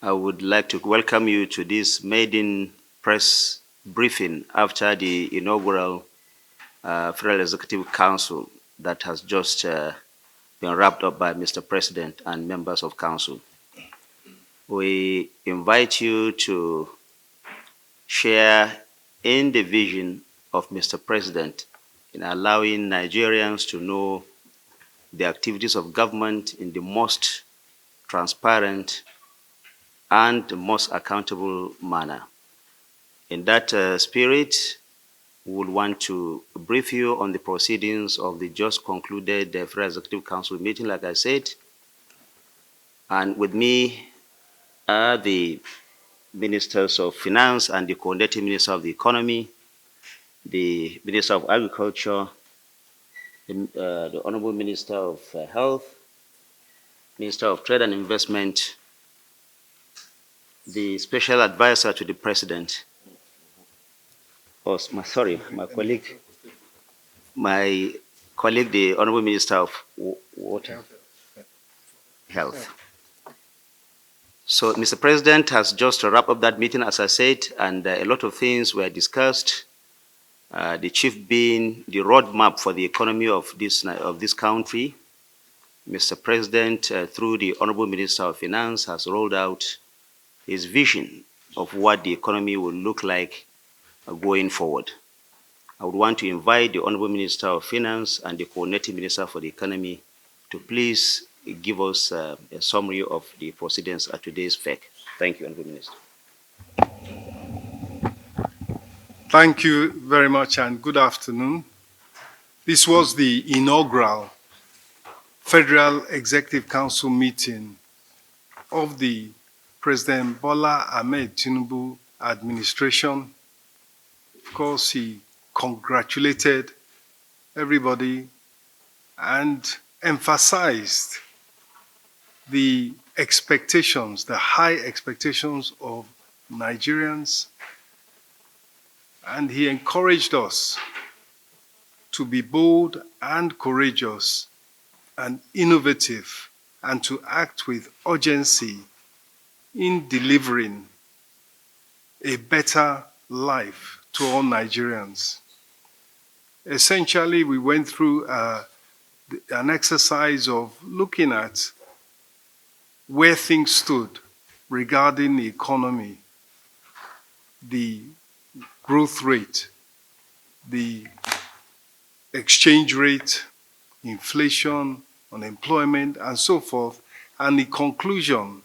I would like to welcome you to this maiden press briefing after the inaugural Federal Executive Council that has just been wrapped up by Mr. President and members of Council. We invite you to share in the vision of Mr. President in allowing Nigerians to know the activities of government in the most transparent and the most accountable manner. In that spirit, we would want to brief you on the proceedings of the just concluded Federal Executive Council meeting, like I said. And with me are the Ministers of Finance and the Coordinating Minister of the Economy, the Minister of Agriculture, the Honorable Minister of Health, Minister of Trade and Investment, the Special Advisor to the President, my colleague, the Honorable Minister of Water, Health. So, Mr. President has just wrapped up that meeting, as I said, and a lot of things were discussed. The chief being the roadmap for the economy of this country. Mr. President, through the Honorable Minister of Finance, has rolled out his vision of what the economy will look like going forward. I would want to invite the Honorable Minister of Finance and the Coordinating Minister for the Economy to please give us a summary of the proceedings at today's FEC. Thank you, Honorable Minister. Thank you very much and good afternoon. This was the inaugural Federal Executive Council meeting of the President Bola Ahmed Tinubu administration. Of course, he congratulated everybody and emphasized the expectations, the high expectations of Nigerians, and he encouraged us to be bold and courageous and innovative and to act with urgency in delivering a better life to all Nigerians. Essentially, we went through an exercise of looking at where things stood regarding the economy, the growth rate, the exchange rate, inflation, unemployment, and so forth. And the conclusion,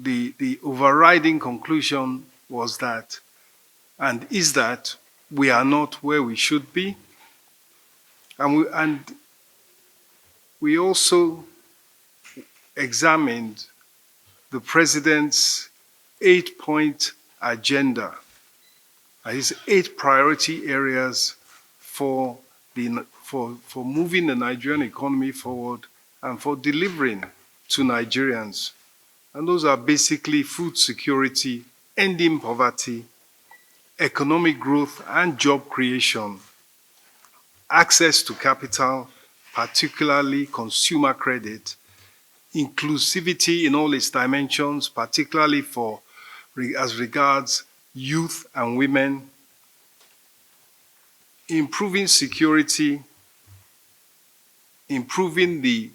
the overriding conclusion was that, and is that, we are not where we should be. And we also examined the President's 8-point agenda, his 8 priority areas for moving the Nigerian economy forward and for delivering to Nigerians. And those are basically food security, ending poverty, economic growth and job creation, access to capital, particularly consumer credit, inclusivity in all its dimensions, particularly as regards youth and women, improving security, improving the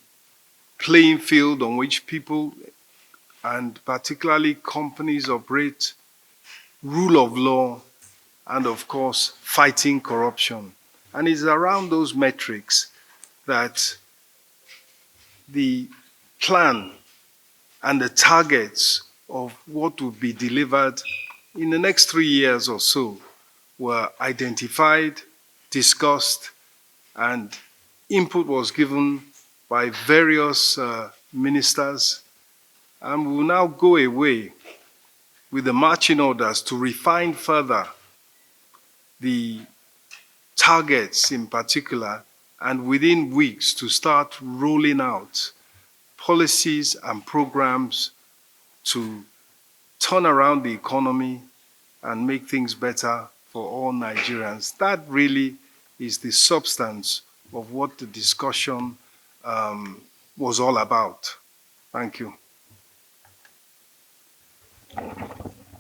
playing field on which people and particularly companies operate, rule of law, and of course, fighting corruption. And it's around those metrics that the plan and the targets of what will be delivered in the next 3 years or so were identified, discussed, and input was given by various ministers. And we will now go away with the marching orders to refine further the targets in particular, and within weeks to start rolling out policies and programs to turn around the economy and make things better for all Nigerians. That really is the substance of what the discussion was all about. Thank you.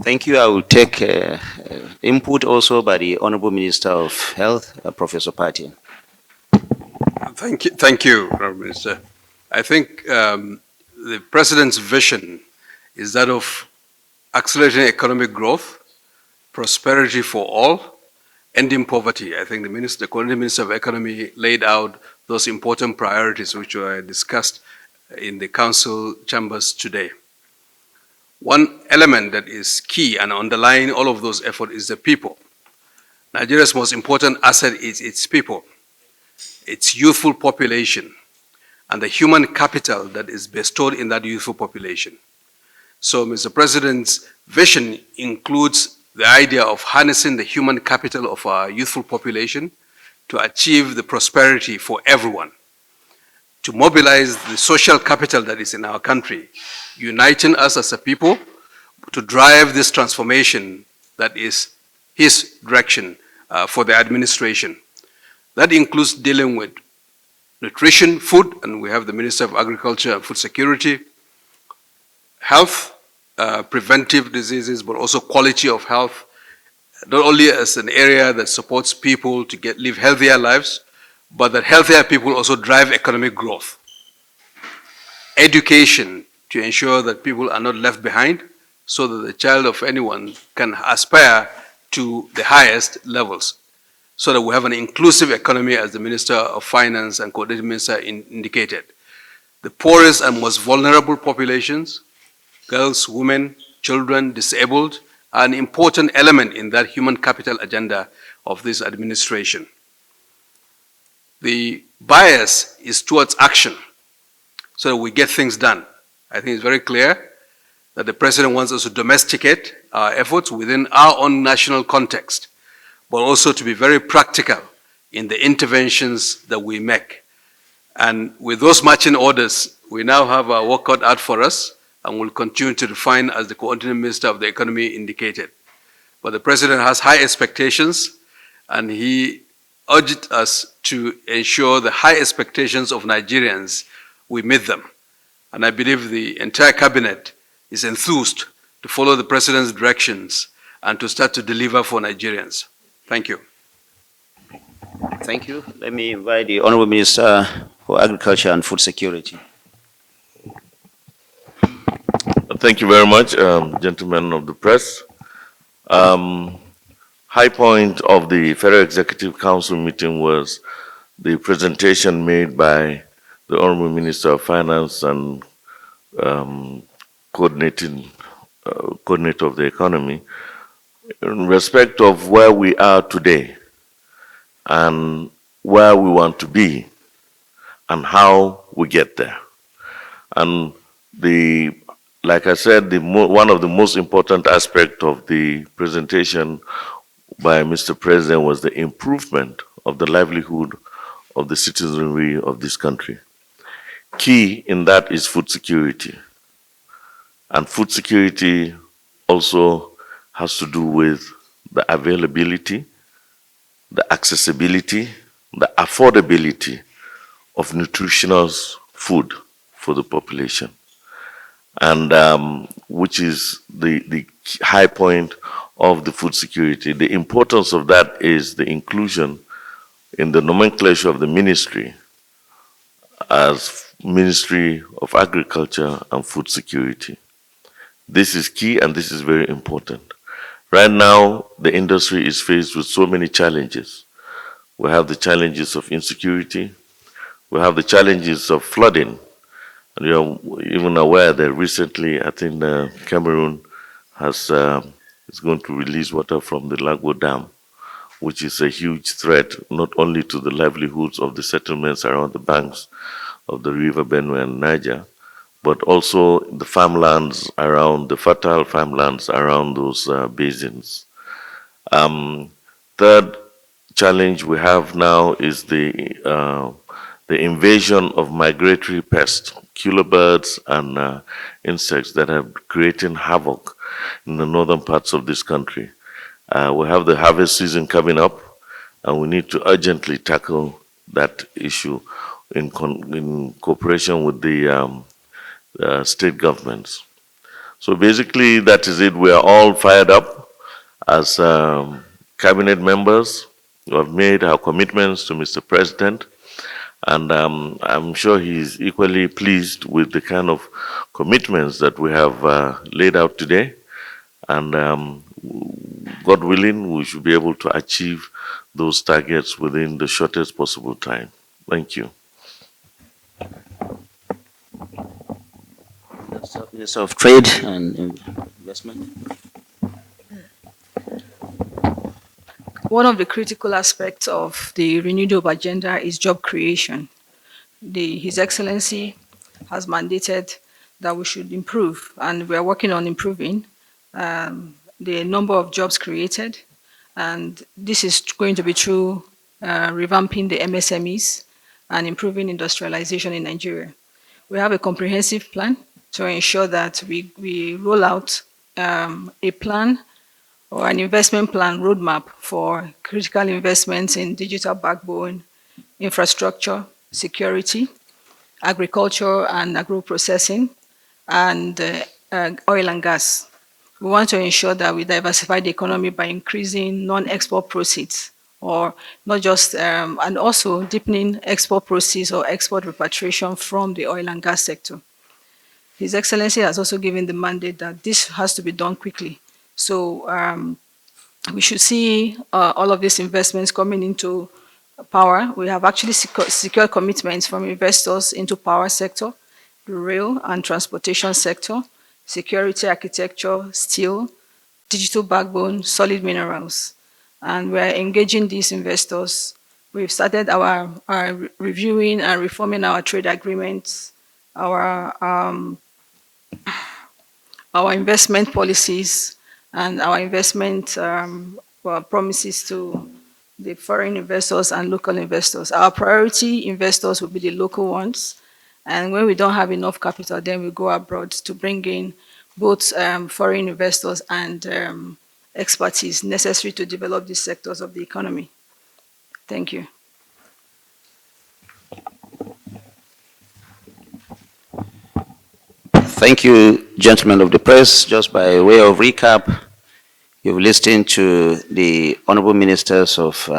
Thank you. I will take input also by the Honorable Minister of Health, Professor Pati. Thank you, Prime Minister. I think the President's vision is that of accelerating economic growth, prosperity for all, ending poverty. I think the Coordinating Minister of Economy laid out those important priorities which were discussed in the Council chambers today. One element that is key and underlying all of those efforts is the people. Nigeria's most important asset is its people, its youthful population, and the human capital that is bestowed in that youthful population. So, Mr. President's vision includes the idea of harnessing the human capital of our youthful population to achieve the prosperity for everyone, to mobilize the social capital that is in our country, uniting us as a people to drive this transformation that is his direction for the administration. That includes dealing with nutrition, food, and we have the Minister of Agriculture and Food Security, health, preventive diseases, but also quality of health, not only as an area that supports people to live healthier lives, but that healthier people also drive economic growth. Education, to ensure that people are not left behind, so that the child of anyone can aspire to the highest levels, so that we have an inclusive economy, as the Minister of Finance and Coordinating Minister indicated. The poorest and most vulnerable populations, girls, women, children, disabled, are an important element in that human capital agenda of this administration. The bias is towards action, so that we get things done. I think it's very clear that the President wants us to domesticate our efforts within our own national context, but also to be very practical in the interventions that we make. And with those marching orders, we now have our work cut out for us, and will continue to refine as the Coordinating Minister of the Economy indicated. But the President has high expectations, and he urged us to ensure the high expectations of Nigerians, we meet them. And I believe the entire cabinet is enthused to follow the President's directions and to start to deliver for Nigerians. Thank you. Thank you. Let me invite the Honorable Minister for Agriculture and Food Security. Thank you very much, gentlemen of the press. High point of the Federal Executive Council meeting was the presentation made by the Honorable Minister of Finance and coordinator of the economy in respect of where we are today and where we want to be and how we get there. And like I said, one of the most important aspects of the presentation by Mr. President was the improvement of the livelihood of the citizenry of this country. Key in that is food security. And food security also has to do with the availability, the accessibility, the affordability of nutritious food for the population. And which is the high point of the food security. The importance of that is the inclusion in the nomenclature of the ministry as Ministry of Agriculture and Food Security. This is key and this is very important. Right now, the industry is faced with so many challenges. We have the challenges of insecurity. We have the challenges of flooding. And you're even aware that recently, I think Cameroon is going to release water from the Lago Dam, which is a huge threat, not only to the livelihoods of the settlements around the banks of the River Benue and Niger, but also the farmlands around, the fertile farmlands around those basins. Third challenge we have now is the invasion of migratory pests, killer birds and insects that are creating havoc in the northern parts of this country. We have the harvest season coming up, and we need to urgently tackle that issue in cooperation with the state governments. So basically, that is it. We are all fired up as cabinet members. We have made our commitments to Mr. President, and I'm sure he's equally pleased with the kind of commitments that we have laid out today. And God willing, we should be able to achieve those targets within the shortest possible time. Thank you. Minister of Trade and Investment. One of the critical aspects of the Renewed Hope agenda is job creation. His Excellency has mandated that we should improve, and we are working on improving the number of jobs created. And this is going to be through revamping the MSMEs and improving industrialization in Nigeria. We have a comprehensive plan to ensure that we roll out a plan or an investment plan roadmap for critical investments in digital backbone, infrastructure, security, agriculture and agro-processing, and oil and gas. We want to ensure that we diversify the economy by increasing non-export proceeds, or not just, and also deepening export proceeds or export repatriation from the oil and gas sector. His Excellency has also given the mandate that this has to be done quickly. So we should see all of these investments coming into power. We have actually secured commitments from investors into power sector, the rail and transportation sector, security architecture, steel, digital backbone, solid minerals. And we're engaging these investors. We've started our reviewing and reforming our trade agreements, our investment policies, and our investment promises to the foreign investors and local investors. Our priority investors will be the local ones. And when we don't have enough capital, then we go abroad to bring in both foreign investors and expertise necessary to develop these sectors of the economy. Thank you. Thank you, gentlemen of the press. Just by way of recap, you've listened to the Honorable Ministers of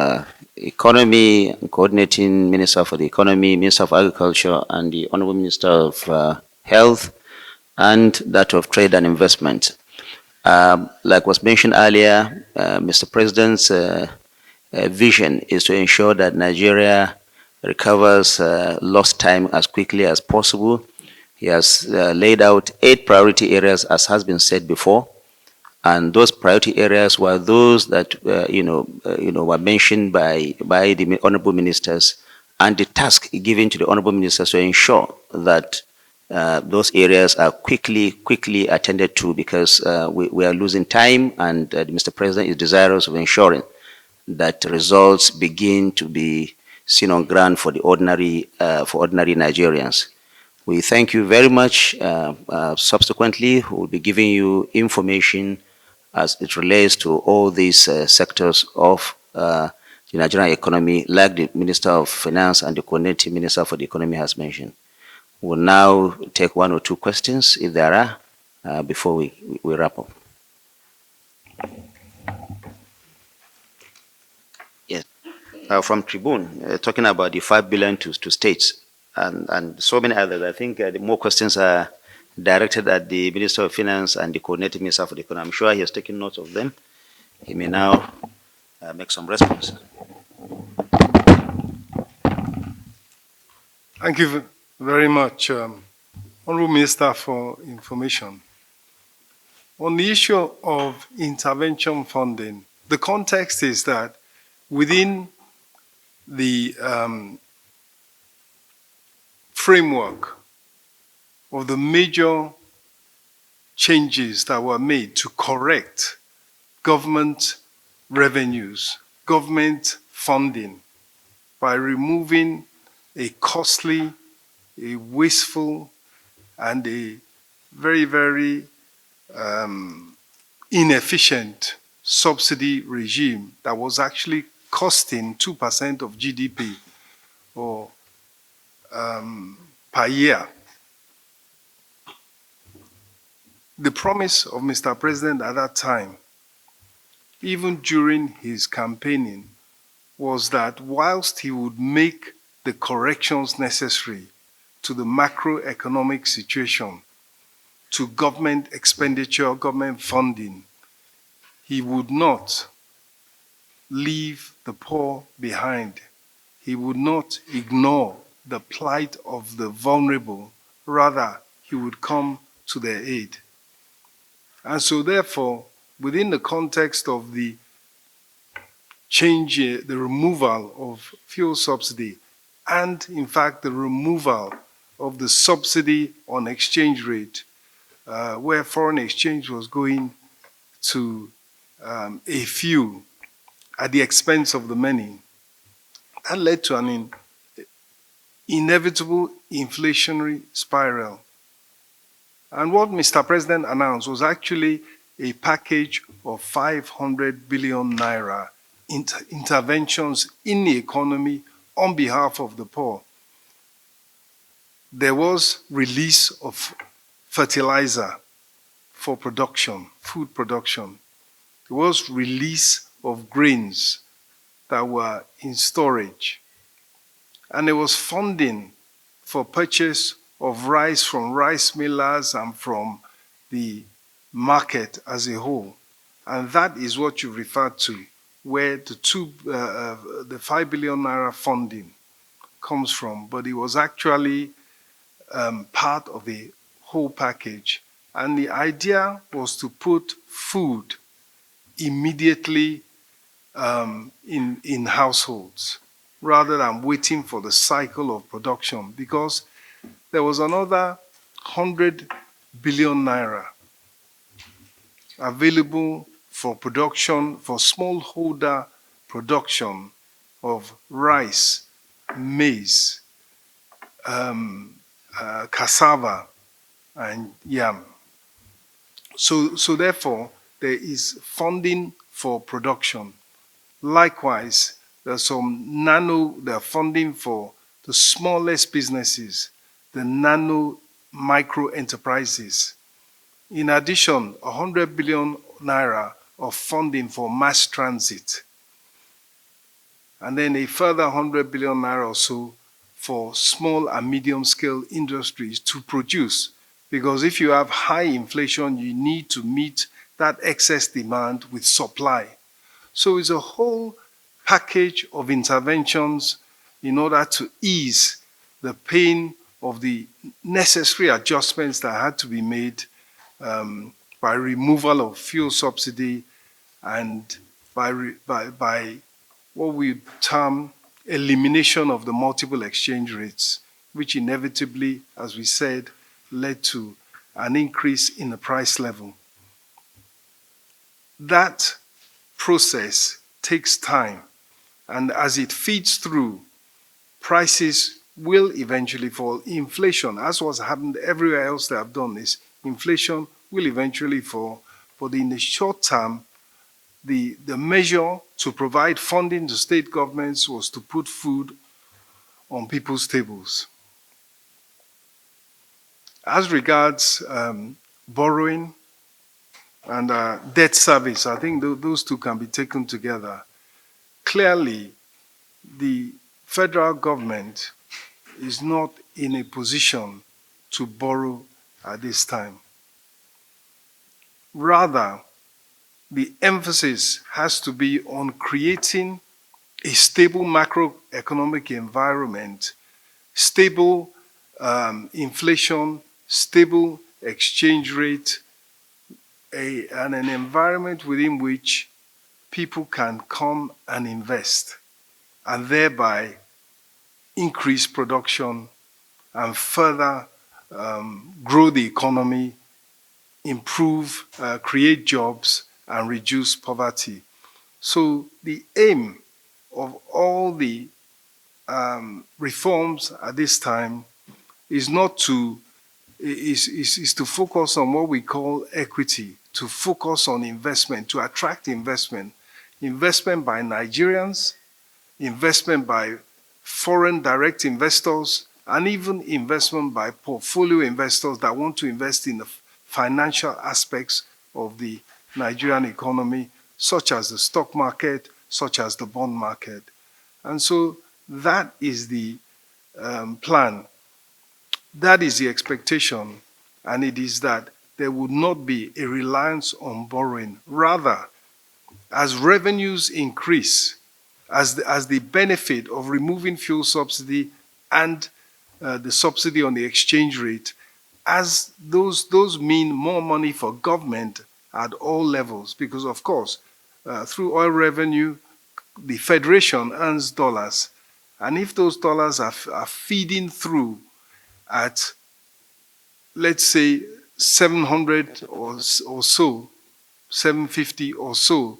Economy, Coordinating Minister for the Economy, Minister of Agriculture, and the Honorable Minister of Health, and that of Trade and Investment. Like was mentioned earlier, Mr. President's vision is to ensure that Nigeria recovers lost time as quickly as possible. He has laid out 8 priority areas, as has been said before. And those priority areas were those that were mentioned by the honorable ministers, and the task given to the honorable ministers to ensure that those areas are quickly attended to, because we are losing time, and Mr. President is desirous of ensuring that results begin to be seen on ground for the ordinary Nigerians. We thank you very much. Subsequently, we'll be giving you information as it relates to all these sectors of the Nigerian economy, like the Minister of Finance and the Coordinating Minister for the Economy has mentioned. We'll now take 1 or 2 questions, if there are, before we wrap up. Yes, from Tribune, talking about the 5 billion to states and so many others. I think the more questions are directed at the Minister of Finance and the Coordinating Minister for the Economy. I'm sure he has taken note of them. He may now make some response. Thank you very much, Honorable Minister, for information. On the issue of intervention funding, the context is that within the framework of the major changes that were made to correct government revenues, government funding, by removing a costly, a wasteful, and a very inefficient subsidy regime that was actually costing 2% of GDP or per year. The promise of Mr. President at that time, even during his campaigning, was that whilst he would make the corrections necessary to the macroeconomic situation, to government expenditure, government funding, he would not leave the poor behind. He would not ignore the plight of the vulnerable. Rather, he would come to their aid. And so therefore, within the context of the change, the removal of fuel subsidy, and in fact the removal of the subsidy on exchange rate, where foreign exchange was going to a few at the expense of the many, that led to an inevitable inflationary spiral. And what Mr. President announced was actually a package of 500 billion naira interventions in the economy on behalf of the poor. There was release of fertilizer for production, food production. There was release of grains that were in storage. And there was funding for purchase of rice from rice millers and from the market as a whole. And that is what you referred to, where the 5 billion naira funding comes from. But it was actually part of a whole package. And the idea was to put food immediately in households, rather than waiting for the cycle of production, because there was another 100 billion naira available for production, for smallholder production of rice, maize, cassava, and yam. So therefore, there is funding for production. Likewise, there's the funding for the smallest businesses, the nano micro enterprises. In addition, 100 billion naira of funding for mass transit. And then a further 100 billion naira or so for small and medium scale industries to produce. Because if you have high inflation, you need to meet that excess demand with supply. So it's a whole package of interventions in order to ease the pain of the necessary adjustments that had to be made by removal of fuel subsidy and by what we term elimination of the multiple exchange rates, which inevitably, as we said, led to an increase in the price level. That process takes time, and as it feeds through, prices will eventually fall. Inflation, as was happened everywhere else that I've done this, inflation will eventually fall, but in the short term, the measure to provide funding to state governments was to put food on people's tables. As regards borrowing and debt service, I think those two can be taken together. Clearly, the federal government is not in a position to borrow at this time. Rather, the emphasis has to be on creating a stable macroeconomic environment, stable inflation, stable exchange rate, and an environment within which people can come and invest and thereby increase production and further grow the economy, improve, create jobs, and reduce poverty. So the aim of all the reforms at this time is not to is to focus on what we call equity, to focus on investment, to attract investment by Nigerians, investment by foreign direct investors, and even investment by portfolio investors that want to invest in the financial aspects of the Nigerian economy, such as the stock market, such as the bond market. And so that is the plan. That is the expectation, and it is that there would not be a reliance on borrowing. Rather, as revenues increase, as the benefit of removing fuel subsidy and the subsidy on the exchange rate, as those mean more money for government at all levels, because of course, through oil revenue, the Federation earns dollars. And if those dollars are feeding through at, let's say, 700 or so, 750 or so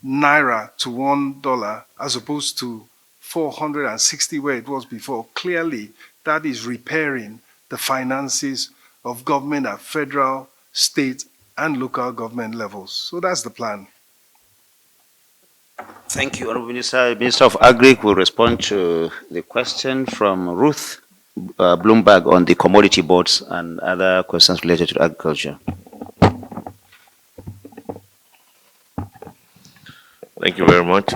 naira to $1, as opposed to 460 where it was before, clearly that is repairing the finances of government at federal, state, and local government levels. So that's the plan. Thank you, Honorable Minister. Minister of Agri will respond to the question from Ruth Bloomberg on the commodity boards and other questions related to agriculture. Thank you very much.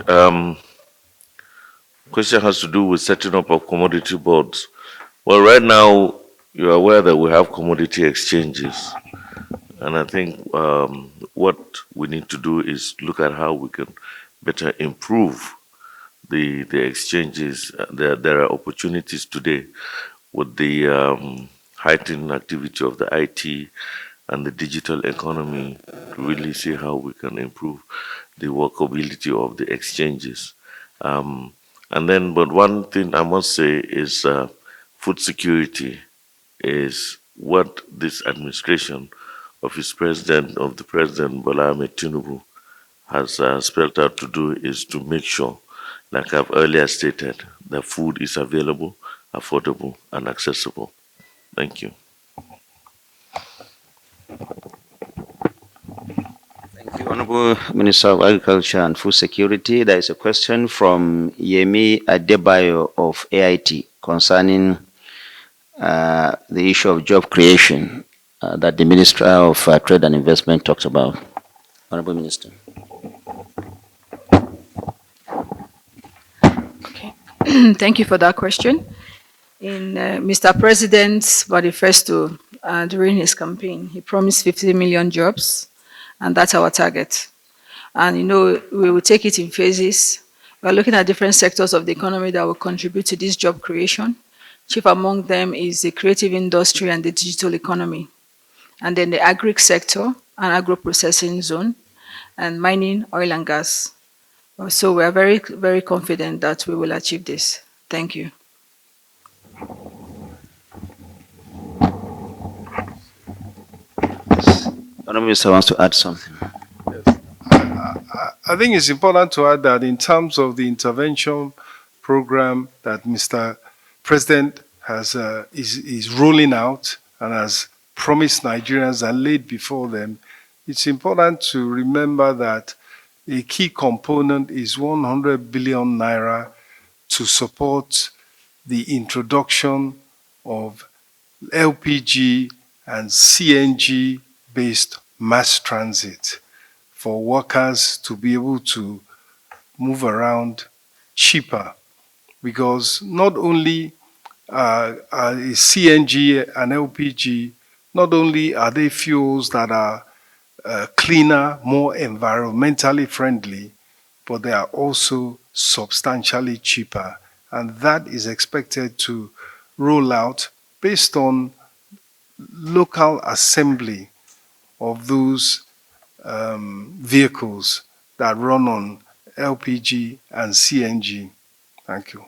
Question has to do with setting up of commodity boards. Well, right now, you're aware that we have commodity exchanges. And I think what we need to do is look at how we can better improve the exchanges. There are opportunities today with the heightened activity of the IT and the digital economy to really see how we can improve the workability of the exchanges. But one thing I must say is food security is what this administration of the President Bola Ahmed Tinubu has spelled out to do, is to make sure, like I've earlier stated, that food is available, affordable, and accessible. Thank you. Thank you, Honorable Minister of Agriculture and Food Security. There is a question from Yemi Adebayo of AIT concerning the issue of job creation that the Minister of Trade and Investment talked about. Honorable Minister. Okay. Thank you for that question. In Mr. President's manifesto during his campaign, he promised 50 million jobs, and that's our target. And we will take it in phases. We're looking at different sectors of the economy that will contribute to this job creation. Chief among them is the creative industry and the digital economy. And then the agri sector and agro-processing zone, and mining, oil and gas. So we are very, very confident that we will achieve this. Thank you. Honorable Minister wants to add something. I think it's important to add that in terms of the intervention program that Mr. President is rolling out and has promised Nigerians and laid before them, it's important to remember that a key component is 100 billion naira to support the introduction of LPG and CNG-based mass transit for workers to be able to move around cheaper. Because not only CNG and LPG, not only are they fuels that are cleaner, more environmentally friendly, but they are also substantially cheaper. And that is expected to roll out based on local assembly of those vehicles that run on LPG and CNG. Thank you.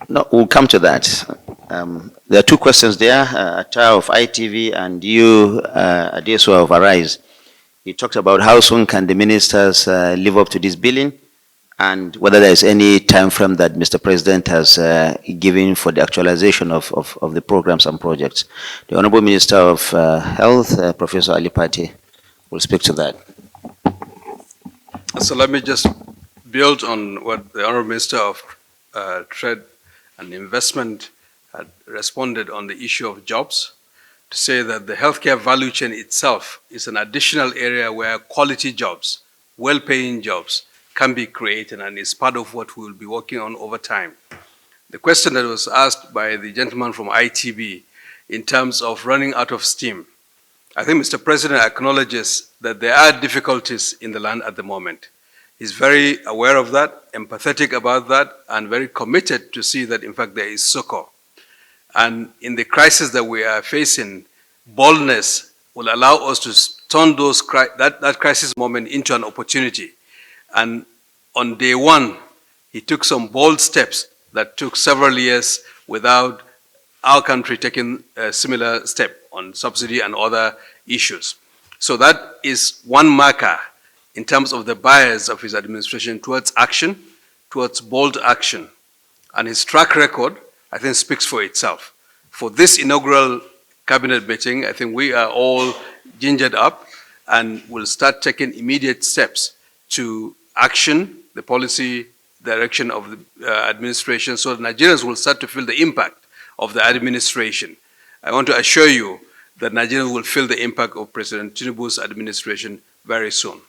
No, we'll come to that. There are two questions there, Atta of ITV and you, Adeso of Arise. You talked about how soon can the ministers live up to this billing, and whether there is any time frame that Mr. President has given for the actualization of the programs and projects. The Honorable Minister of Health, Professor Ali Pate, will speak to that. So let me just build on what the Honorable Minister of Trade and Investment had responded on the issue of jobs to say that the healthcare value chain itself is an additional area where quality jobs, well-paying jobs can be created and is part of what we will be working on over time. The question that was asked by the gentleman from ITB in terms of running out of steam, I think Mr. President acknowledges that there are difficulties in the land at the moment. He's very aware of that, empathetic about that, and very committed to see that, in fact, there is succor. And in the crisis that we are facing, boldness will allow us to turn that crisis moment into an opportunity. And on day one, he took some bold steps that took several years without our country taking a similar step on subsidy and other issues. So that is one marker in terms of the bias of his administration towards action, towards bold action. And his track record, I think, speaks for itself. For this inaugural cabinet meeting, I think we are all gingered up and will start taking immediate steps to action the policy direction of the administration, so that Nigerians will start to feel the impact of the administration. I want to assure you that Nigerians will feel the impact of President Tinubu's administration very soon.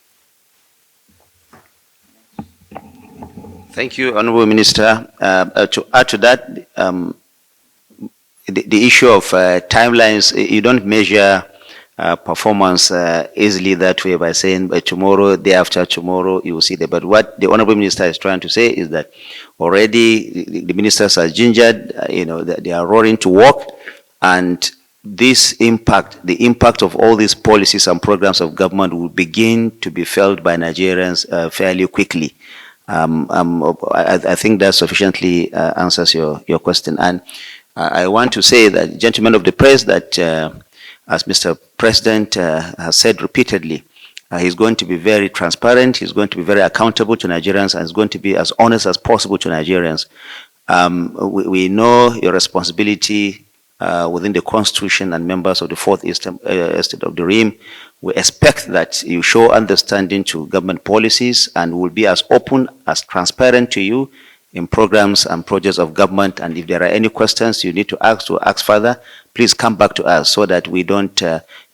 Thank you, Honorable Minister. To add to that, the issue of timelines, you don't measure performance easily that way by saying by tomorrow, day after tomorrow, you will see that. But what the Honorable Minister is trying to say is that already the ministers are gingered, they are roaring to work, and this impact, the impact of all these policies and programs of government will begin to be felt by Nigerians fairly quickly. I think that sufficiently answers your question. And I want to say that, gentlemen of the press, that as Mr. President has said repeatedly, he's going to be very transparent, he's going to be very accountable to Nigerians, and he's going to be as honest as possible to Nigerians. We know your responsibility within the Constitution and members of the Fourth Estate of the Rim. We expect that you show understanding to government policies and will be as open, as transparent to you in programs and projects of government. And if there are any questions you need to ask further, please come back to us so that we don't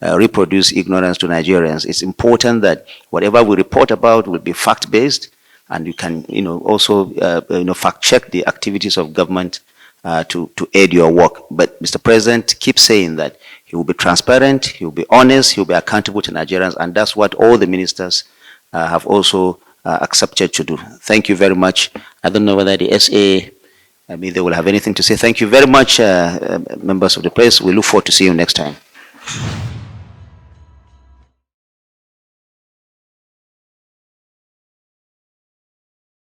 reproduce ignorance to Nigerians. It's important that whatever we report about will be fact-based, and you can also fact-check the activities of government to aid your work. But Mr. President keeps saying that he will be transparent, he will be honest, he will be accountable to Nigerians, and that's what all the ministers have also accepted to do. Thank you very much. I don't know whether the SA, they will have anything to say. Thank you very much, members of the press. We look forward to seeing you next time.